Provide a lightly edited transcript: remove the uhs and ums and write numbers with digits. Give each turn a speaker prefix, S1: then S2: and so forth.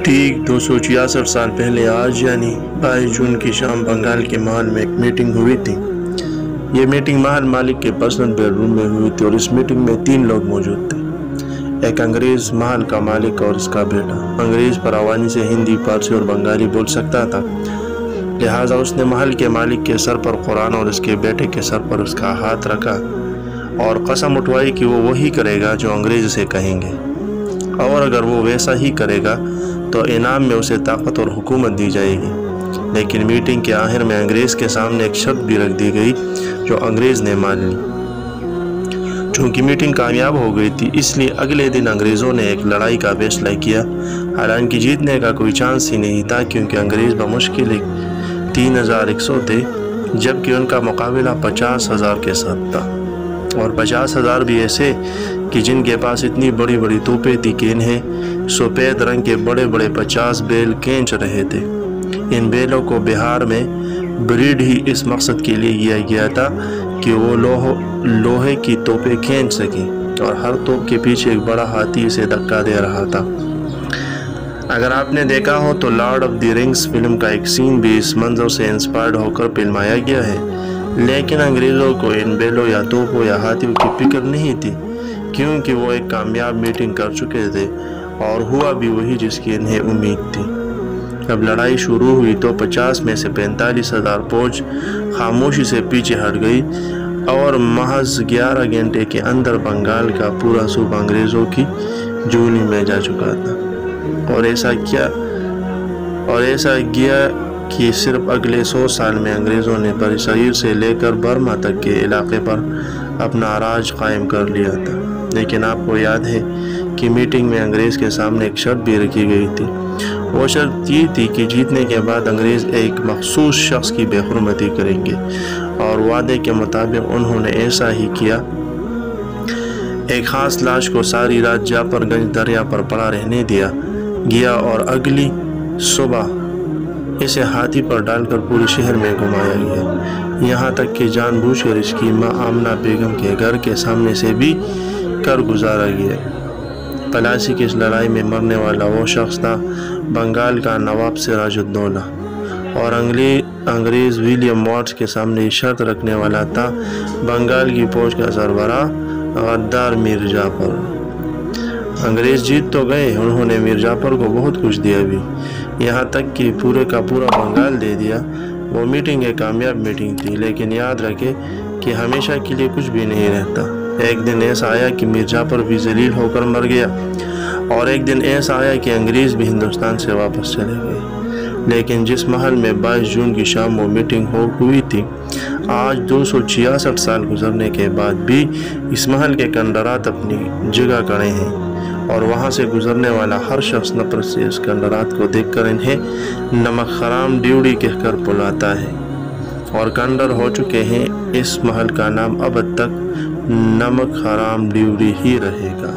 S1: ٹھیک 266 سال پہلے آج یعنی 22 جون کی شام بنگال کے محل میں ایک میٹنگ ہوئی تھی۔ یہ میٹنگ محل مالک کے پرسنل بیڈ روم میں ہوئی تھی اور اس میٹنگ میں 3 لوگ موجود تھے۔ ایک انگریز محل کا مالک اور اس کا بیٹا۔ انگریز پر آسانی سے ہندی، فارسی اور بنگالی بول سکتا تھا، لہٰذا اس نے محل کے مالک کے سر پر قرآن اور اس کے بیٹے کے سر پر اس کا ہاتھ رکھا اور قسم اٹھوائی کہ وہ وہی کرے گا جو انگریز اسے کہیں گے، اور اگر وہ ویسا ہی کرے گا تو انعام میں اسے طاقت اور حکومت دی جائے گی۔ لیکن میٹنگ کے آخر میں انگریز کے سامنے ایک شرط بھی رکھ دی گئی جو انگریز نے مان لی۔ چونکہ میٹنگ کامیاب ہو گئی تھی، اس لیے اگلے دن انگریزوں نے ایک لڑائی کا فیصلہ کیا، حالانکہ جیتنے کا کوئی چانس ہی نہیں تھا، کیونکہ انگریز بمشکل 3100 تھے، جبکہ ان کا مقابلہ 50,000 کے ساتھ تھا، اور 50,000 بھی ایسے کہ جن کے پاس اتنی بڑی بڑی توپیں تھی کہ انہیں سفید رنگ کے بڑے بڑے 50 بیل کھینچ رہے تھے۔ ان بیلوں کو بہار میں بریڈ ہی اس مقصد کے لیے کیا گیا تھا کہ وہ لوہے کی توپیں کھینچ سکیں، اور ہر توپ کے پیچھے ایک بڑا ہاتھی اسے دھکا دے رہا تھا۔ اگر آپ نے دیکھا ہو تو Lord of the Rings film کا ایک سین بھی اس منظر سے انسپائرڈ ہو کر فلمایا گیا ہے، لیکن انگریزوں کو ان بیلوں یا توپوں یا ہاتھیوں کی فکر نہیں تھی، کیونکہ وہ ایک کامیاب میٹنگ کر چکے تھے اور ہوا بھی وہی جس کی انہیں امید تھی۔ جب لڑائی شروع ہوئی تو 50 میں سے 45,000 فوج خاموشی سے پیچھے ہٹ گئی، اور محض 11 گھنٹے کے اندر بنگال کا پورا صوبہ انگریزوں کی جولی میں جا چکا تھا، اور ایسا گیا کہ صرف اگلے 100 سال میں انگریزوں نے برصغیر سے لے کر برما تک کے علاقے پر اپنا راج قائم کر لیا تھا۔ لیکن آپ کو یاد ہے کہ میٹنگ میں انگریز کے سامنے ایک شرط بھی رکھی گئی تھی۔ وہ شرط یہ تھی کہ جیتنے کے بعد انگریز ایک مخصوص شخص کی بے حرمتی کریں گے، اور وعدے کے مطابق انہوں نے ایسا ہی کیا۔ ایک خاص لاش کو ساری رات جاپر گنج دریا پر پڑا رہنے دیا گیا، اور اگلی صبح اسے ہاتھی پر ڈال کر پورے شہر میں گھمایا گیا، یہاں تک کہ جان بوجھ کر اس کی ماں آمنہ بیگم کے گھر کے سامنے سے بھی کر گزارا گیا۔ پلاسی کی اس لڑائی میں مرنے والا وہ شخص تھا بنگال کا نواب سراج الدولہ، اور انگریز ولیم واٹس کے سامنے یہ شرط رکھنے والا تھا بنگال کی فوج کا سربراہ غدار میر جعفر۔ انگریز جیت تو گئے، انہوں نے میر جعفر کو بہت کچھ دیا بھی، یہاں تک کہ پورے کا پورا بنگال دے دیا۔ وہ میٹنگ ایک کامیاب میٹنگ تھی، لیکن یاد رکھے کہ ہمیشہ کے لیے کچھ بھی نہیں رہتا۔ ایک دن ایسا آیا کہ میر جعفر بھی ذلیل ہو کر مر گیا، اور ایک دن ایسا آیا کہ انگریز بھی ہندوستان سے واپس چلے گئے۔ لیکن جس محل میں 22 جون کی شام وہ میٹنگ ہوئی تھی، آج 266 سال گزرنے کے بعد بھی اس محل کے کھنڈرات اپنی جگہ کھڑے ہیں، اور وہاں سے گزرنے والا ہر شخص نفرت سے اس کھنڈرات کو دیکھ کر انہیں نمک حرام ڈیوڑی کہہ کر بلاتا ہے، اور کھنڈر ہو چکے ہیں۔ اس محل کا نام اب تک نمک حرام ڈیوڑی ہی رہے گا۔